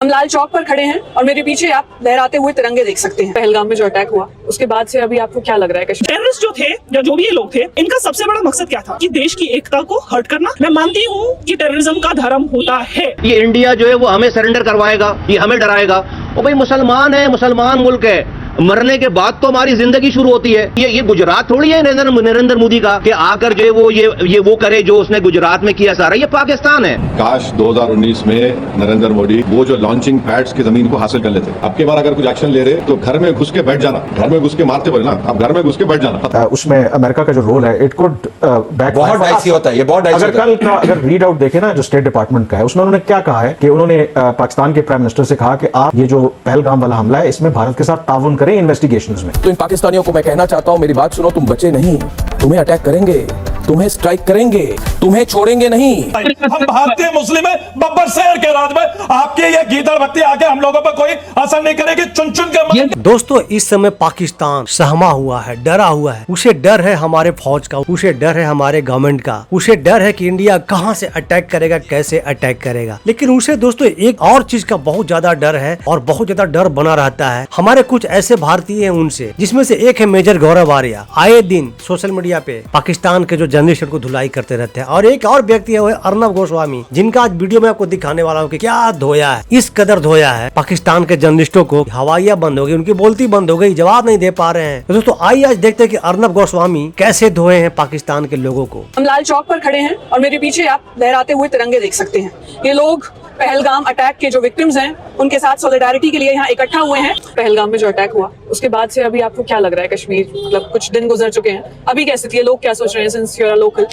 हम लाल चौक पर खड़े हैं और मेरे पीछे आप लहराते हुए तिरंगे देख सकते हैं। पहलगाम में जो अटैक हुआ उसके बाद से अभी आपको क्या लग रहा है कश्मीर? टेररिस्ट जो थे या जो भी ये लोग थे, इनका सबसे बड़ा मकसद क्या था कि देश की एकता को हर्ट करना। मैं मानती हूँ कि टेररिज्म का धर्म होता है। ये इंडिया जो है वो हमें सरेंडर करवाएगा, ये हमें डराएगा। और भाई मुसलमान है, मुसलमान मुल्क है, मरने के बाद तो हमारी जिंदगी शुरू होती है। ये गुजरात थोड़ी है नरेंद्र मोदी का कि आकर जो है वो वो करे जो उसने गुजरात में किया सारा। ये पाकिस्तान है। काश 2019 में नरेंद्र मोदी वो जो लॉन्चिंग पैड्स की जमीन को हासिल कर लेते। अब की बार अगर कुछ एक्शन ले रहे तो घर में घुस के बैठ जाना, घर में घुस के मारते बोले ना, अब घर में घुस के बैठ जाना। उसमें अमेरिका का जो रोल है इट कुड बैक बहुत डाइसी होता है ये, बहुत डाइसी होता है। कल का अगर रीड आउट देखे ना जो स्टेट डिपार्टमेंट का है, उसमें उन्होंने क्या कहा है कि उन्होंने पाकिस्तान के प्राइम मिनिस्टर से कहा कि आप ये जो पहलगाम वाला हमला है इसमें भारत के साथ ताउन करें इन्वेस्टिगेशन में। तो इन पाकिस्तानियों को मैं कहना चाहता हूं, मेरी बात सुनो, तुम बचे नहीं, तुम्हें अटैक करेंगे, तुम्हें स्ट्राइक करेंगे, तुम्हें छोड़ेंगे नहीं। हम भारतीय मुस्लिम है, बब्बर शहर के राज में आपके ये गीदड़ बत्ती आके हम लोगों पर कोई असर नहीं करेगी। चुन चुन के दोस्तों इस समय पाकिस्तान सहमा हुआ है, डरा हुआ है। उसे डर है हमारे फौज का, उसे डर है हमारे गवर्नमेंट का, उसे डर है कि इंडिया कहां से अटैक करेगा, कैसे अटैक करेगा। लेकिन उसे दोस्तों एक और चीज का बहुत ज्यादा डर है और बहुत ज्यादा डर बना रहता है हमारे कुछ ऐसे भारतीय हैं उनसे, जिसमें से एक है मेजर गौरव आर्या। आए दिन सोशल मीडिया पे पाकिस्तान के जो जर्नलिस्ट को धुलाई करते रहते हैं। और एक और व्यक्ति है वो अर्नब गोस्वामी, जिनका आज वीडियो में आपको दिखाने वाला हूँ कि क्या धोया है, इस कदर धोया है पाकिस्तान के जर्नलिस्टों को। हवाइयां बंद हो गई, उनकी बोलती बंद हो गई, जवाब नहीं दे पा रहे हैं। तो दोस्तों आइए आज देखते हैं कि अर्नब गोस्वामी कैसे धोए हैं पाकिस्तान के लोगों को। हम लाल चौक पर खड़े हैं और मेरे पीछे आप लहराते हुए तिरंगे देख सकते हैं। ये लोग पहलगाम अटैक के जो विक्टिम्स हैं उनके साथ सॉलिडारिटी के लिए यहाँ इकट्ठा हुए हैं। पहलगाम में जो अटैक हुआ उसके बाद से अभी आपको क्या लग रहा है कश्मीर? मतलब कुछ दिन गुजर चुके हैं, अभी कैसे थी, लोग क्या सोच रहे हैं सिंस यू आर लोकल?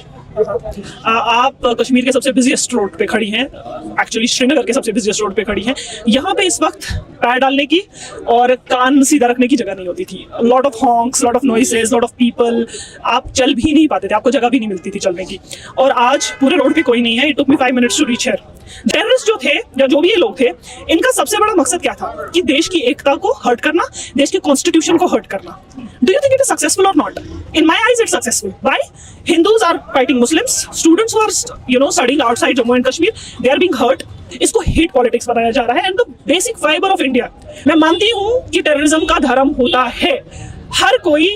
आप कश्मीर के सबसे बिजिएस्ट रोड पे खड़ी हैं, एक्चुअली श्रीनगर के सबसे बिजिएस्ट रोड पे खड़ी हैं। यहाँ पे इस वक्त पैर डालने की और कान सीधा रखने की जगह नहीं होती थी। Lot of honks, lot of noises, lot of people, आप चल भी नहीं पाते थे, आपको जगह भी नहीं मिलती थी चलने की। और आज पूरे रोड पे कोई नहीं है। It took me 5 minutes to reach here. Terrorist जो थे या जो भी ये लोग थे, इनका सबसे बड़ा मकसद क्या था कि देश की एकता को हर्ट करना, देश के कॉन्स्टिट्यूशन को हर्ट करना। Do you think it is successful और not? In my eyes it's successful. Why? Hindus are fighting Muslims, students who are studying outside Jammu and Kashmir, they are being hurt. इसको hate politics बनाया जा रहा है and the basic fibre of India. मैं मानती हूँ कि terrorism का धर्म होता है। हर कोई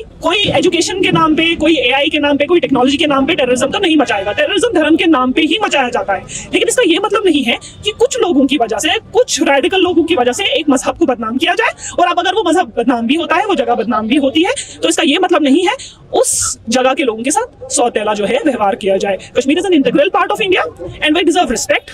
एजुकेशन के नाम पे, कोई एआई के नाम पे, कोई टेक्नोलॉजी के नाम पे टेररिज्म तो नहीं मचाएगा। टेररिज्म धर्म के नाम पे ही मचाया जाता है। लेकिन इसका ये मतलब नहीं है कि कुछ लोगों की वजह से, कुछ रेडिकल लोगों की वजह से एक मजहब को बदनाम किया जाए। और अब अगर वो मजहब बदनाम भी होता है, वो जगह बदनाम भी होती है, तो इसका ये मतलब नहीं है उस जगह के लोगों के साथ सौतेला जो है व्यवहार किया जाए। Kashmir is an integral part of India and we deserve respect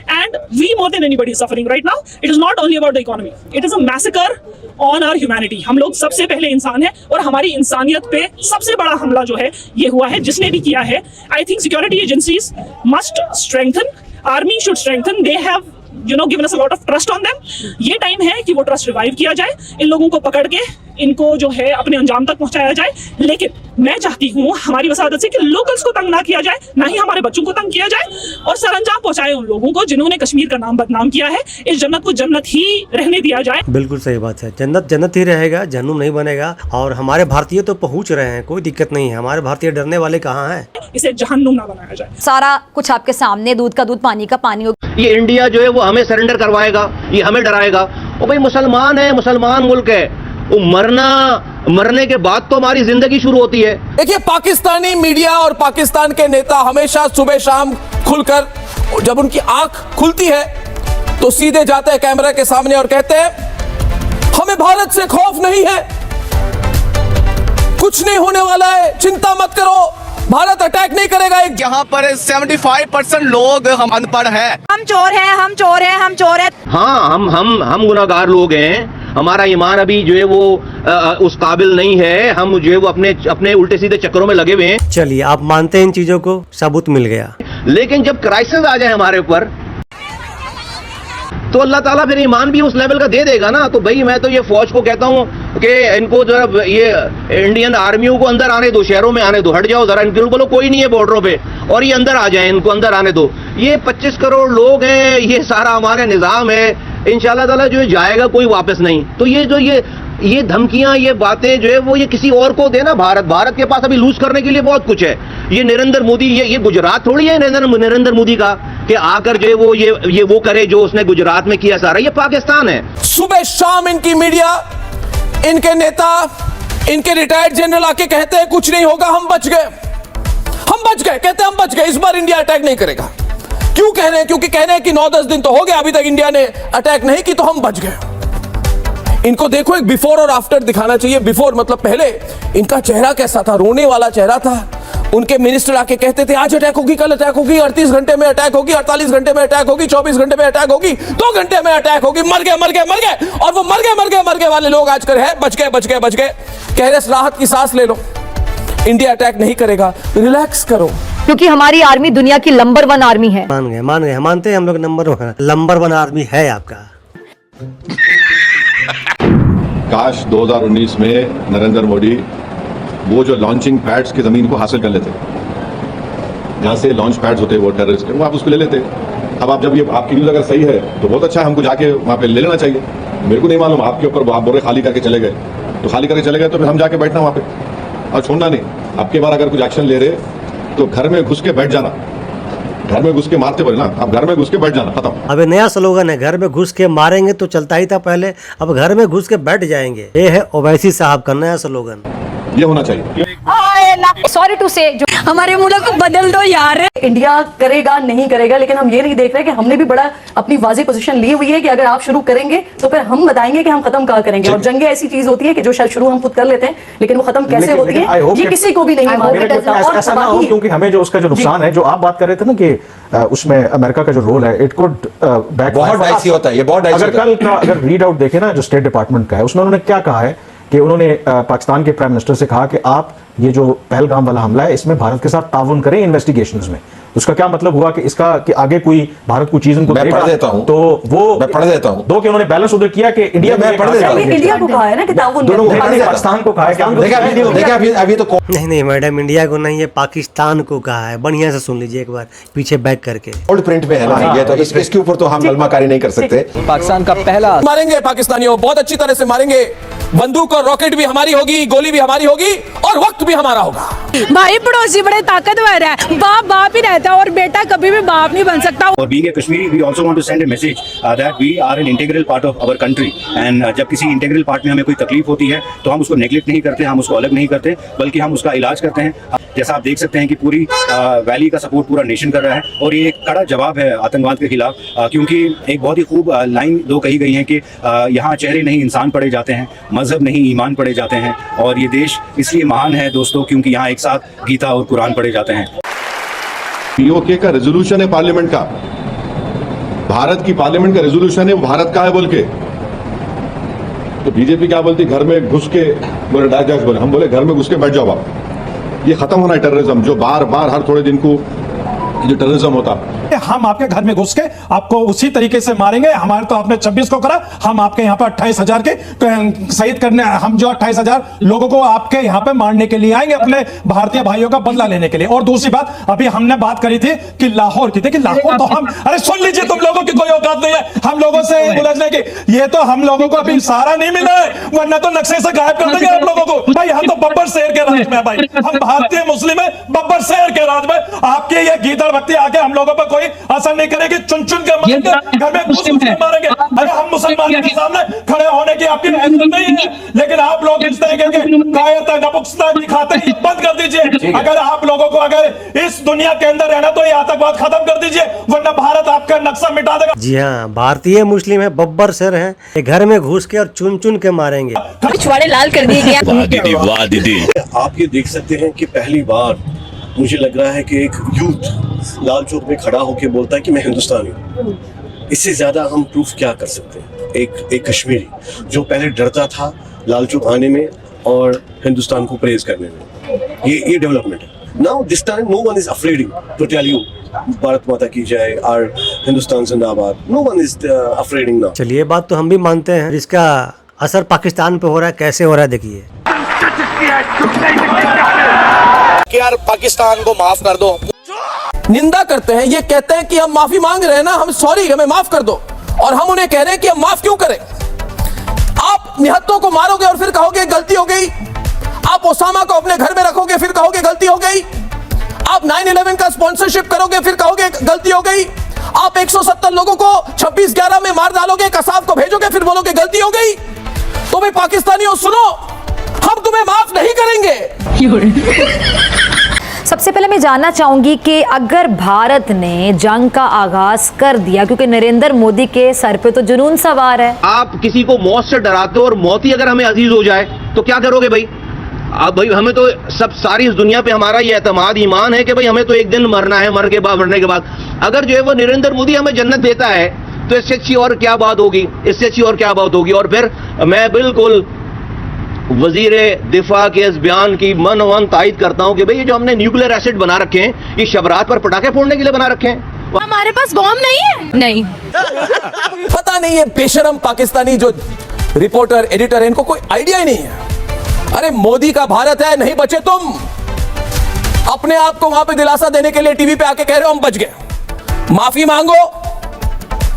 and we more than anybody suffering right now. It is not only about the economy, it is a massacre on our humanity. हम लोग सबसे पहले इंसान हैं और हमारी इंसानियत पे सबसे बड़ा हमला जो है ये हुआ है, जिसने भी किया है। I think security agencies must strengthen, army should strengthen, they have given us a lot of trust on them. ये टाइम है कि वो ट्रस्ट रिवाइव किया जाए, इन लोगों को पकड़ के इनको जो है अपने अंजाम तक पहुंचाया जाए। लेकिन मैं चाहती हूँ हमारी वसादत से कि लोकल्स को तंग ना किया जाए, ना ही हमारे बच्चों को तंग किया जाए, और सरंजाम पहुंचाए उन लोगों को जिन्होंने कश्मीर का नाम बदनाम किया है। इस जन्नत को जन्नत ही रहने दिया जाए। बिल्कुल सही बात है, जन्नत जन्नत ही रहेगा, जहन्नुम नहीं बनेगा। और हमारे भारतीय तो पहुंच रहे हैं, कोई दिक्कत नहीं है। हमारे भारतीय डरने वाले कहाँ हैं? इसे जहन्नुम ना बनाया जाए। सारा कुछ आपके सामने, दूध का दूध, पानी का पानी। ये इंडिया जो है वो हमें सरेंडर करवाएगा, ये हमें डराएगा। और भाई मुसलमान है, मुसलमान मुल्क है, वो मरने के बाद तो हमारी जिंदगी शुरू होती है। देखिए, पाकिस्तानी मीडिया और पाकिस्तान के नेता हमेशा सुबह शाम खुलकर, जब उनकी आंख खुलती है तो सीधे जाते हैं कैमरा के सामने और कहते हैं हमें भारत से खौफ नहीं है, कुछ नहीं होने वाला है, चिंता मत करो, भारत अटैक नहीं करेगा। यहाँ पर 75% लोग हम अनपढ़ हैं, हम चोर हैं, हम चोर हैं, हम चोर हैं। हाँ, हम गुनाहगार लोग हैं। हमारा ईमान अभी जो है वो उस काबिल नहीं है। हम जो है वो अपने उल्टे सीधे चक्करों में लगे हुए हैं। चलिए आप मानते हैं इन चीजों को, सबूत मिल गया। लेकिन जब क्राइसिस आ जाए हमारे ऊपर तो अल्लाह ताला फिर ईमान भी उस लेवल का दे देगा ना। तो भाई मैं तो ये फौज को कहता हूँ कि इनको जरा ये इंडियन आर्मियों को अंदर आने दो, शहरों में आने दो, हट जाओ जरा, इनको बोलो कोई नहीं है बॉर्डरों पे, और ये अंदर आ जाए, इनको अंदर आने दो। ये 25 करोड़ लोग हैं, ये सारा हमारा निजाम है, इंशाल्लाह ताला जो जाएगा कोई वापस नहीं। तो ये धमकियां, ये बातें जो है वो ये किसी और को देना। भारत के पास अभी लूज करने के लिए बहुत कुछ है। ये नरेंद्र मोदी, ये गुजरात थोड़ी है नरेंद्र मोदी का कि आकर जो है वो ये वो करे जो उसने गुजरात में किया सारा, ये पाकिस्तान है। सुबह शाम इनकी मीडिया, इनके नेता, इनके रिटायर्ड जनरल आके कहते हैं कुछ नहीं होगा, हम बच गए, हम बच गए, कहते हैं हम बच गए, इस बार इंडिया अटैक नहीं करेगा। क्यों कह रहे हैं? क्योंकि कह रहे हैं कि 9-10 दिन तो हो गया, अभी तक इंडिया ने अटैक नहीं की, तो हम बच गए। इनको देखो, एक बिफोर और आफ्टर दिखाना चाहिए। बिफोर मतलब पहले इनका चेहरा कैसा था, रोने वाला चेहरा था। उनके मिनिस्टर आके कहते थे आज अटैक होगी, कल अटैक होगी, 38 घंटे में अटैक होगी, 48 घंटे में अटैक होगी, 24 घंटे में अटैक होगी, 2 घंटे में अटैक होगी, मर गए मर गए मर गए। और वो मर गए वाले लोग आजकल है बच गए बच गए बच गए। कह रहे राहत की सांस ले लो, इंडिया अटैक नहीं करेगा, रिलैक्स करो, क्योंकि हमारी आर्मी दुनिया की नंबर 1 आर्मी है। मान गए, मानते हैं हम लोग नंबर 1 आर्मी है आपका। काश 2019 में नरेंद्र मोदी वो जो लॉन्चिंग पैड्स की जमीन को हासिल कर लेते, जहां से लॉन्च पैड्स होते वो टेररिस्ट के, वो आप उसको ले लेते। अब आप जब ये आपकी न्यूज अगर सही है तो बहुत अच्छा है, हमको जाके वहां पे ले लेना चाहिए। मेरे को नहीं मालूम आपके ऊपर, आप बोरे खाली करके चले गए, तो खाली करके चले गए तो फिर हम जाके बैठना वहां पे और छोड़ना नहीं। अब की बार अगर कुछ एक्शन ले रहे तो घर में घुस के बैठ जाना, घर में घुस के मारते बोले ना, आप घर में घुस के बैठ जाना, खत्म। अब नया स्लोगन है, घर में घुस के मारेंगे तो चलता ही था पहले, अब घर में घुस के बैठ जाएंगे। ये है ओवैसी साहब का नया स्लोगन, ये होना चाहिए। सॉरी टू से, जो हमारे मुल्क को बदल दो यार। इंडिया करेगा नहीं करेगा, लेकिन हम ये नहीं देख रहे कि हमने भी बड़ा अपनी वाज़ेह पोजीशन ली हुई है कि अगर आप शुरू करेंगे तो फिर हम बताएंगे कि हम खत्म कहाँ करेंगे। और जंगें ऐसी चीज होती है कि जो शायद शुरू हम खुद कर लेते हैं, लेकिन वो खत्म कैसे होती है ये किसी को भी नहीं मालूम। ऐसा ना हो, क्योंकि हमें जो उसका जो नुकसान है, जो आप बात कर रहे थे ना कि उसमें अमेरिका का जो रोल है, इट कुड बैक, बहुत डाइसी होता है ये, बहुत डाइसी अगर कल का अगर रीड आउट देखे ना जो स्टेट डिपार्टमेंट का है, उसमें उन्होंने क्या कहा है कि उन्होंने पाकिस्तान के प्राइम मिनिस्टर से कहा कि आप ये जो पहलगाम वाला हमला है इसमें भारत के साथ ताउन करें इन्वेस्टिगेशंस में। उसका क्या मतलब हुआ कि इसका कि आगे कोई भारत को चीज उनको मैं पढ़ देता हूं, तो वो मैं पढ़ देता हूं, दो कि उन्होंने बैलेंस उधर किया कि इंडिया मैं पढ़ देता हूं, इंडिया को कहा है ना कि ताउन, दोनों पाकिस्तान को कहा है कि देखा अभी तो नहीं मैडम, इंडिया को नहीं, ये पाकिस्तान को कहा है। बढ़िया से सुन लीजिए एक बार पीछे बैक करके, ओल्ड प्रिंट में है ना ये, तो इसके ऊपर तो हम कलमाकारी नहीं कर सकते। पाकिस्तान का पहला मारेंगे, पाकिस्तानियों बहुत अच्छी तरह से मारेंगे, बंदूक और रॉकेट भी हमारी होगी, गोली भी हमारी होगी और वक्त भी हमारा होगा। भाई पड़ोसी बड़े ताकतवर है, बाप बाप ही रहता है और बेटा कभी भी बाप नहीं बन सकता। और being a Kashmiri, we also want to send a message that we are an integral part of our country and जब किसी इंटीग्रल पार्ट में हमें कोई तकलीफ होती है तो हम उसको नेग्लेक्ट नहीं करते, हम उसको अलग नहीं करते, बल्कि हम उसका इलाज करते हैं। जैसा आप देख सकते हैं कि पूरी वैली का सपोर्ट पूरा नेशन कर रहा है और ये एक कड़ा जवाब है आतंकवाद के खिलाफ, क्योंकि एक बहुत ही खूब लाइन दो कही गई है कि यहाँ चेहरे नहीं इंसान पढ़े जाते हैं, मजहब नहीं ईमान पढ़े जाते हैं। और ये देश इसलिए महान है दोस्तों क्योंकि यहाँ एक साथ गीता और कुरान पढ़े जाते हैं। पीओके का रेजोल्यूशन है पार्लियामेंट का, भारत की पार्लियामेंट का रेजोल्यूशन है, वो भारत का है बोल के, तो बीजेपी क्या बोलती, घर में घुस के बोले डायरेक्ट बोले, हम बोले घर में घुस के बैठ जाओ आप। ये खत्म होना है टेररिज्म, जो बार बार हर थोड़े दिन को जो टेररिज्म होता। हम आपके घर में घुस के आपको उसी तरीके से मारेंगे। हमारे तो आपने 26 को करा, हम आपके यहाँ पे 28,000 के शहीद करने, हम जो 28,000 लोगों को आपके यहाँ पे मारने के लिए आएंगे, अपने भारतीय भाइयों का बदला लेने के लिए। और दूसरी बात, अभी हमने बात करी थी कि लाहौर की थी, कि लाहौर तो हम, अरे सुन लीजिए, तुम लोगों की कोई औकात नहीं है हम लोगों से उलझने की। ये तो हम लोगों को अभी सहारा नहीं मिला है, वरना तो नक्शे से गायब कर देंगे आप लोगों को। भाई हम तो बब्बर शेर के राज में, भाई हम भारतीय मुस्लिम है, बब्बर शेर के राज में। आपके ये गीदड़ बत्ती आके हम लोगों पर कोई असर नहीं करेगी, चुन चुन के मारेंगे, घर में घुस के मारेंगे। अरे हम मुसलमान के सामने खड़े होने की आपकी हैसियत नहीं है, लेकिन आप लोग इस तरह के कायरता नपुंसकता दिखाते ही बंद कर दीजिए। अगर आप लोगों को अगर इस दुनिया के अंदर रहना तो ये आतंकवाद खत्म कर दीजिए, वरना भारत आपका नक्शा मिटा देगा। जी हाँ, भारतीय मुस्लिम है, बब्बर शेर है, ये घर में घुस के और चुन चुन के मारेंगे। पिछवाड़े लाल कर दिए गया। वाह दीदी, आप ये देख सकते हैं कि पहली बार मुझे लग रहा है कि एक यूथ लाल चौक में खड़ा होकर बोलता है कि मैं हिंदुस्तानी हूँ। इससे ज्यादा हम प्रूफ क्या कर सकते हैं? एक कश्मीरी जो पहले डरता था लाल चौक आने में और हिंदुस्तान को प्रेज करने में, ये डेवलपमेंट है। Now this time no one is afraid to tell you Bharat माता की जय और हिंदुस्तान जिंदाबाद। No one is afraid now. चलिए, ये बात तो हम भी मानते हैं, इसका असर पाकिस्तान पे हो रहा है, कैसे हो रहा है देखिए। यार पाकिस्तान को माफ कर दो। निंदा करते हैं, ये कहते हैं कि हम माफी मांग रहे हैं ना, हम सॉरी, हमें माफ कर दो, और हम उन्हें कह रहे हैं कि हम माफ क्यों करें। आप निहत्तों को मारोगे और फिर कहोगे गलती हो गई, आप ओसामा को अपने घर में रखोगे फिर कहोगे गलती हो गई, आप 9/11 का स्पॉन्सरशिप करोगे फिर कहोगे गलती हो गई, आप 170 लोगों को 26/11 में मार डालोगे, कसाब को भेजोगे, फिर बोलोगे गलती हो गई। तो भाई पाकिस्तानियों सुनो, हम तुम्हें माफ नहीं करेंगे। सबसे पहले मैं जानना चाहूंगी कि अगर भारत ने जंग का आगाज कर दिया, क्योंकि नरेंद्र मोदी के सर पे तो जुनून सवार है। आप किसी को मौत से डराते हो और मौत ही अगर हमें अजीज हो जाए तो क्या करोगे भाई? अब भाई हमें तो सब सारी इस दुनिया पे हमारा ये एतमाद ईमान है कि भाई हमें तो एक दिन मरना है, मरने के बाद अगर जो है वो नरेंद्र मोदी हमें जन्नत देता है तो इससे अच्छी और क्या बात होगी, इससे अच्छी और क्या बात होगी। और फिर मैं बिल्कुल वजीर दिफा के इस बयान की मन तायद करता हूं कि भाई ये जो हमने न्यूक्लियर एसिड बना रखे हैं, ये शबरात पर पटाखे फोड़ने के लिए बना रखे हैं। हमारे पास बॉम्ब नहीं है। नहीं, पता नहीं है बेशरम पाकिस्तानी जो रिपोर्टर एडिटर है, इनको कोई आइडिया ही नहीं है। अरे मोदी का भारत है, नहीं बचे तुम। अपने आप को वहां पे दिलासा देने के लिए टीवी पे आके कह रहे हो हम बच गए, माफी मांगो,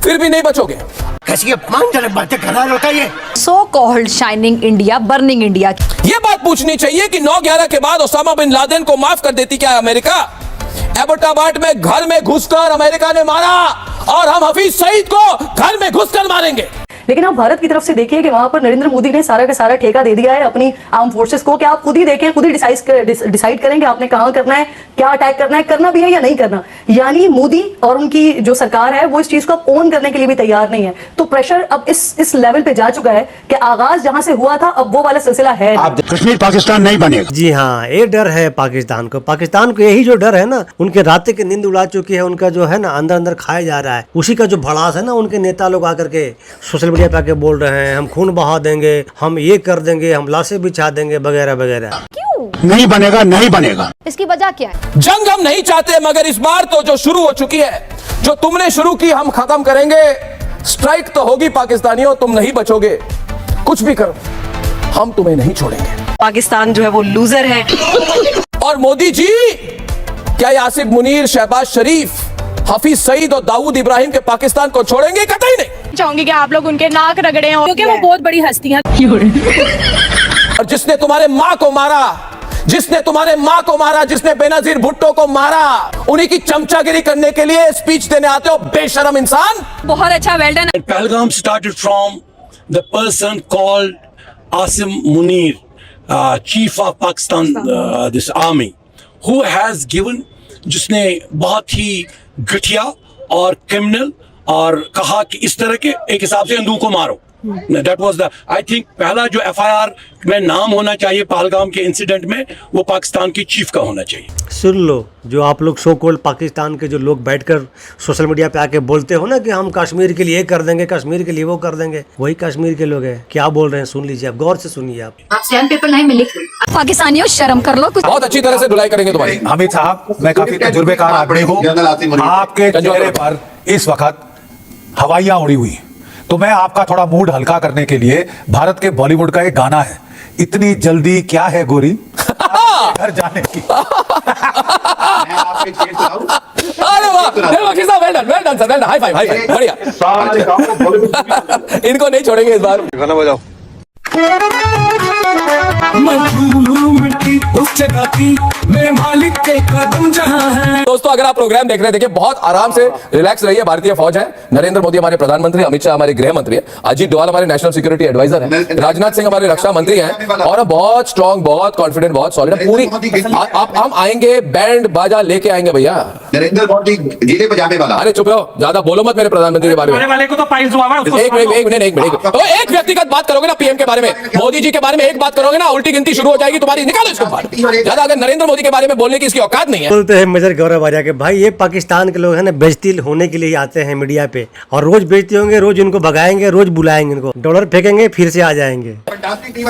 फिर भी नहीं बचोगे। कैसी बातें कर रहा है ये? So called shining India, burning India. ये बात पूछनी चाहिए कि 9/11 के बाद ओसामा बिन लादेन को माफ कर देती क्या अमेरिका? एबटाबाद में घर में घुसकर अमेरिका ने मारा और हम हफीज सईद को घर में घुसकर मारेंगे। लेकिन आप भारत की तरफ से देखिए कि वहां पर नरेंद्र मोदी ने सारा का सारा ठेका दे दिया है अपनी आर्म फोर्सेस को, कि आप खुद ही देखें, खुद ही डिसाइड करेंगे आपने कहां करना है, क्या अटैक करना है, करना भी है या नहीं करना। यानी मोदी और उनकी जो सरकार है वो इस चीज को अब ओन करने के लिए भी तैयार नहीं है। तो प्रेशर अब इस लेवल पे जा चुका है कि आगाज जहां से हुआ था अब वो वाला सिलसिला है। कश्मीर पाकिस्तान नहीं बनेगा। जी हाँ, ये डर है पाकिस्तान को यही जो डर है ना, उनके रात की नींद उड़ा चुकी है, उनका जो है ना अंदर अंदर खाया जा रहा है। उसी का जो भड़ास है ना, उनके नेता लोग आकर के सोशल मीडिया पे आके बोल रहे हैं हम खून बहा देंगे, हम ये कर देंगे, हम लाशें बिछा देंगे वगैरह वगैरह। क्यों नहीं बनेगा, नहीं बनेगा। इसकी वजह क्या है? जंग हम नहीं चाहते, मगर इस बार तो जो शुरू हो चुकी है, जो तुमने शुरू की हम खत्म करेंगे। स्ट्राइक तो होगी पाकिस्तानियों, तुम नहीं बचोगे। कुछ भी करो, हम तुम्हें नहीं छोड़ेंगे। पाकिस्तान जो है वो लूजर है। और मोदी जी, क्या ये आसिफ मुनीर, शहबाज शरीफ, हफीज सईद और दाऊद इब्राहिम के पाकिस्तान को छोड़ेंगे? कतई नहीं। चाहूंगी कि आप लोग उनके नाक रगड़े हो, क्योंकि वो बहुत बड़ी हस्तियां। और जिसने तुम्हारे माँ को मारा, जिसने बेनजीर भुट्टो को मारा, उन्हीं की चमचागिरी करने के लिए स्पीच देने आते हो, बेशरम इंसान। बहुत अच्छा, well done. Pahalgam started from the person called Asim Munir, chief of Pakistan, this army, who has given, जिसने बहुत ही घटिया और क्रिमिनल और कहा कि इस तरह के एक हिसाब से हिंदुओं को मारो। That was the, I think पहला जो FIR में नाम होना चाहिए पहलगाम के इंसिडेंट में, वो पाकिस्तान की चीफ का होना चाहिए। सुन लो, जो आप लोग सो कॉल्ड पाकिस्तान के जो लोग बैठकर सोशल मीडिया पे आके बोलते हो ना कि हम कश्मीर के लिए कर देंगे, कश्मीर के लिए वो कर देंगे, वही कश्मीर के लोग हैं। क्या बोल रहे हैं सुन लीजिए, आप गौर से सुनिए। आप स्टैम्प पेपर नहीं में लिख, पाकिस्तानियों शर्म कर लो कुछ। बहुत अच्छी तरह से धुलाई करेंगे तुम्हारी। हामिद साहब, मैं काफी तजुर्बेकार आदमी हूँ, आपके चेहरे पर इस वक्त हवाइयाँ उड़ी हुई, तो मैं आपका थोड़ा मूड हल्का करने के लिए भारत के बॉलीवुड का एक गाना है, इतनी जल्दी क्या है गोरी घर जाने की। अरे वाह, वकील साहब, well done sir, well done, high five, बढ़िया। इनको नहीं छोड़ेंगे इस बार। गाना बजाओ। दोस्तों, अगर आप प्रोग्राम देख रहे हैं, देखिए बहुत आराम से रिलैक्स रहिए। भारतीय फौज है, नरेंद्र मोदी हमारे प्रधानमंत्री, अमित शाह हमारे गृह मंत्री है, अजीत डोवाल हमारे नेशनल सिक्योरिटी एडवाइजर है, राजनाथ सिंह हमारे रक्षा मंत्री हैं, और बहुत स्ट्रॉन्ग, बहुत कॉन्फिडेंट, बहुत सॉलिड है पूरी। आप हम आएंगे, बैंड बाजा लेके आएंगे भैया। नरेंद्र मोदी जिले पजामे वाला। अरे चुप रहो, ज्यादा बोलो मत मेरे प्रधानमंत्री के बारे में। वाले को तो पाइल्स हुआ है। एक मिनट, तो एक व्यक्तिगत बात करोगे ना पीएम के बारे में, मोदी जी के बारे में एक बात करोगे ना, उल्टी गिनती शुरू हो जाएगी तुम्हारी। निकालो इसको बाहर। ज्यादा अगर नरेंद्र मोदी के बारे में बोलने की इसकी औकात नहीं है। बोलते हैं मेजर गौरव आर्या के भाई, ये पाकिस्तान के लोग हैं ना, बेइज्जती होने के लिए आते हैं मीडिया पे, और रोज बेइज्जती होंगे, रोज इनको भगाएंगे, रोज बुलाएंगे, इनको डॉलर फेंकेंगे, फिर से आ जाएंगे।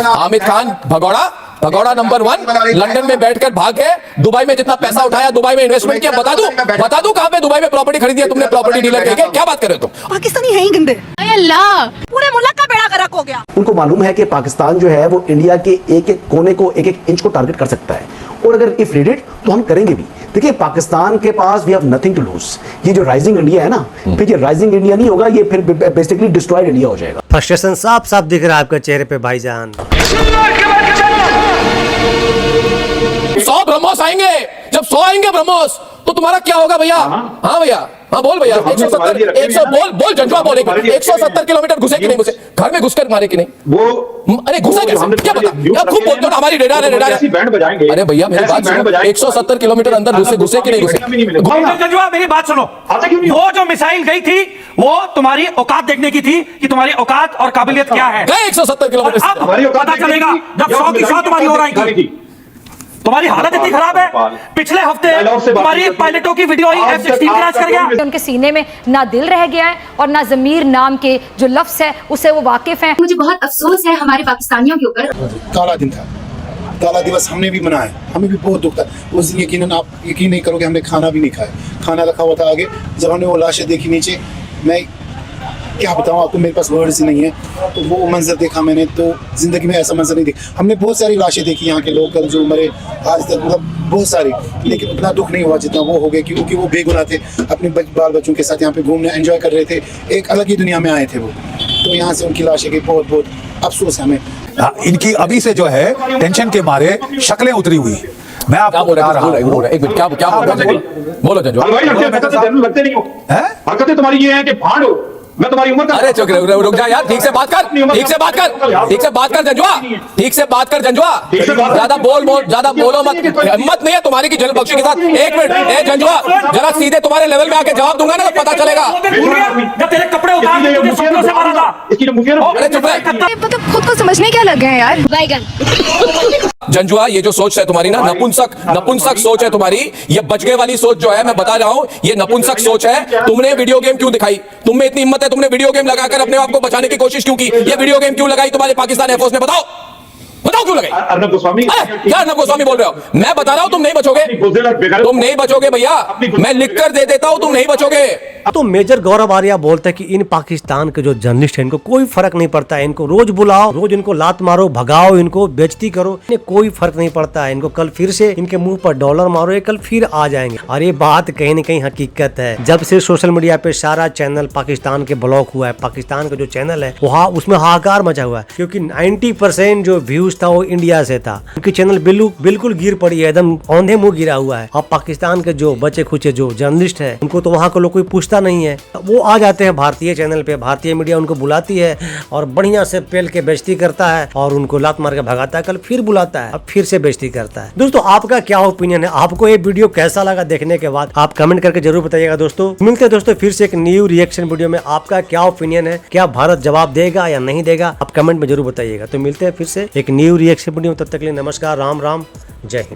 आमिर खान भगौड़ा नंबर 1, लंदन में बैठकर भाग गए, दुबई में जितना पैसा उठाया, दुबई में इन्वेस्टमेंट किया। बता दूं कहां पे दुबई में प्रॉपर्टी खरीदी है तुमने, प्रॉपर्टी डीलर के? क्या बात कर रहे हो तुम? पाकिस्तानी है ही गंदे। अल्लाह, पूरे मुल्क का बेड़ा गर्क हो गया। उनको मालूम है कि पाकिस्तान जो है वो इंडिया के एक एक कोने को, एक एक इंच को टारगेट कर सकता है, और अगर इफ नीडेड तो हम करेंगे भी। देखिए, पाकिस्तान के पास we have nothing to lose. ये जो राइजिंग इंडिया है ना, फिर ये राइजिंग इंडिया नहीं होगा, ये फिर बेसिकली डिस्ट्रॉयड इंडिया हो जाएगा। फ्रस्ट्रेशन साफ साफ दिख रहा है आपके चेहरे पे भाईजान। 100 ब्रह्मोस आएंगे, जब 100 आएंगे ब्रह्मोस, तो तुम्हारा क्या होगा भैया? हाँ भैया, हाँ बोल भैया, 170 100 बोल जंजुआ बोल, 170 किलोमीटर घुसे कि नहीं घुसे, घर में घुसकर मारे कि नहीं, वो अरे घुसे कैसे, क्या पता, आप खूब बोलते हो ना हमारी रेडार है। अरे भैया मेरी बात सुनो, 170 किलोमीटर अंदर घुसे कि नहीं घुसे। जंजुआ मेरी बात सुनो, वो जो मिसाइल गई थी वो तुम्हारी औकात देखने की थी कि तुम्हारी औकात और काबिलियत क्या है। गए 170 किलोमीटर, अब पता चलेगा जब 100 की 100 तुम्हारी हो रही थी। तुम्हारी हालत इतनी खराब है, पिछले हफ्ते तुम्हारी पायलटों की वीडियो F-16 क्रैश कर गया। उनके सीने में ना दिल रह गया है और ना ज़मीर नाम के जो लफ्ज है उससे वो वाकिफ हैं। मुझे बहुत अफसोस है हमारे पाकिस्तानियों के ऊपर। काला दिन था, काला दिवस हमने भी मनाया, हमें भी बहुत दुख था उस दिन। यकीनन आप यकीन नहीं करोगे, हमने खाना भी नहीं खाया, खाना रखा हुआ था आगे। जब हमने वो लाशें देखी नीचे, मैं क्या बताऊँ आपको, मेरे पास वर्ड्स नहीं है। तो वो मंजर देखा मैंने, तो ज़िंदगी में ऐसा मंजर नहीं देखा। हमने बहुत सारी लाशें देखी यहाँ के लोकल जो मरे आज तक, मतलब बहुत सारी, लेकिन उतना दुख नहीं हुआ जितना वो हो गया, क्योंकि वो बेगुनाह थे, अपने बाल बच्चों के साथ यहाँ पे घूमने एंजॉय कर रहे थे, एक अलग ही दुनिया में आए थे वो। तो यहाँ से उनकी लाशें की बहुत बहुत अफसोस है हमें। इनकी अभी से जो है टेंशन के मारे शक्लें उतरी हुई। मैं आपको बता रहा हूँ, एक मिनट, क्या बोलो जंजुआ। हरकतें तुम्हारी ये है कि भाड़ हो, मैं तुम्हारी उम्र का। अरे चुप रुक जा यार, ठीक से बात कर जंजुआ, ठीक से बात कर जंजुआ, ज्यादा बोलो मत, हिम्मत नहीं है तुम्हारी की जल बख्शी के साथ। एक मिनट जंजुआ, जरा सीधे तुम्हारे लेवल में आके जवाब दूंगा ना तो पता चलेगा। जब तेरे कपड़े उतार के तुझे सपनों से मारा था। अरे चुप है, मतलब खुद को समझने क्या लग गए हैं यार। जंजुआ ये जो सोच है तुम्हारी ना, नपुंसक सोच है तुम्हारी, ये बचगे वाली सोच जो है, मैं बता रहा हूं ये नपुंसक सोच है। तुमने वीडियो गेम क्यों दिखाई, तुम में इतनी हिम्मत है, तुमने वीडियो गेम लगाकर अपने आप को बचाने की कोशिश क्यों की, ये वीडियो गेम क्यों लगाई तुम्हारे पाकिस्तान एयरफोर्स ने, बताओ क्यों लगाई। अर्नब गोस्वामी, क्या अर्नब गोस्वामी बोल रहे हो, मैं बता रहा हूं तुम नहीं बचोगे भैया, मैं लिख कर दे देता हूं, तुम नहीं बचोगे। तो मेजर गौरव आर्या बोलते हैं कि इन पाकिस्तान के जो जर्नलिस्ट हैं इनको कोई फर्क नहीं पड़ता है, इनको रोज बुलाओ, रोज इनको लात मारो, भगाओ, इनको बेइज्जती करो, इन्हें कोई फर्क नहीं पड़ता है। इनको कल फिर से इनके मुंह पर डॉलर मारो, ये कल फिर आ जाएंगे। और ये बात कहीं न कहीं हकीकत है। जब से सोशल मीडिया पे सारा चैनल पाकिस्तान के ब्लॉक हुआ है, पाकिस्तान का जो चैनल है वहाँ उसमें हाहाकार मचा हुआ है, क्योंकि 90% जो व्यूज था वो इंडिया से था। उनकी चैनल बिल्कुल गिर पड़ी है, एकदम औंधे मुंह गिरा हुआ है। अब पाकिस्तान के जो बचे खुचे जो जर्नलिस्ट है उनको तो वहाँ का लोग कोई पूछता नहीं है, वो आ जाते हैं भारतीय चैनल पे, भारतीय मीडिया उनको बुलाती है और बढ़िया से पेल के बेइज्जती करता है और उनको लात मार के भगाता है, कल फिर बुलाता है, अब फिर से बेइज्जती करता है। दोस्तों आपका क्या ओपिनियन है, आपको ये वीडियो कैसा लगा देखने के बाद आप कमेंट करके जरूर बताइएगा। दोस्तों मिलते हैं दोस्तों फिर से एक न्यू रिएक्शन वीडियो में। आपका क्या ओपिनियन है, क्या भारत जवाब देगा या नहीं देगा, आप कमेंट में जरूर बताइएगा। तो मिलते हैं फिर से एक न्यू रिएक्शन वीडियो में, तब तक के लिए नमस्कार, राम राम, जय हिंद।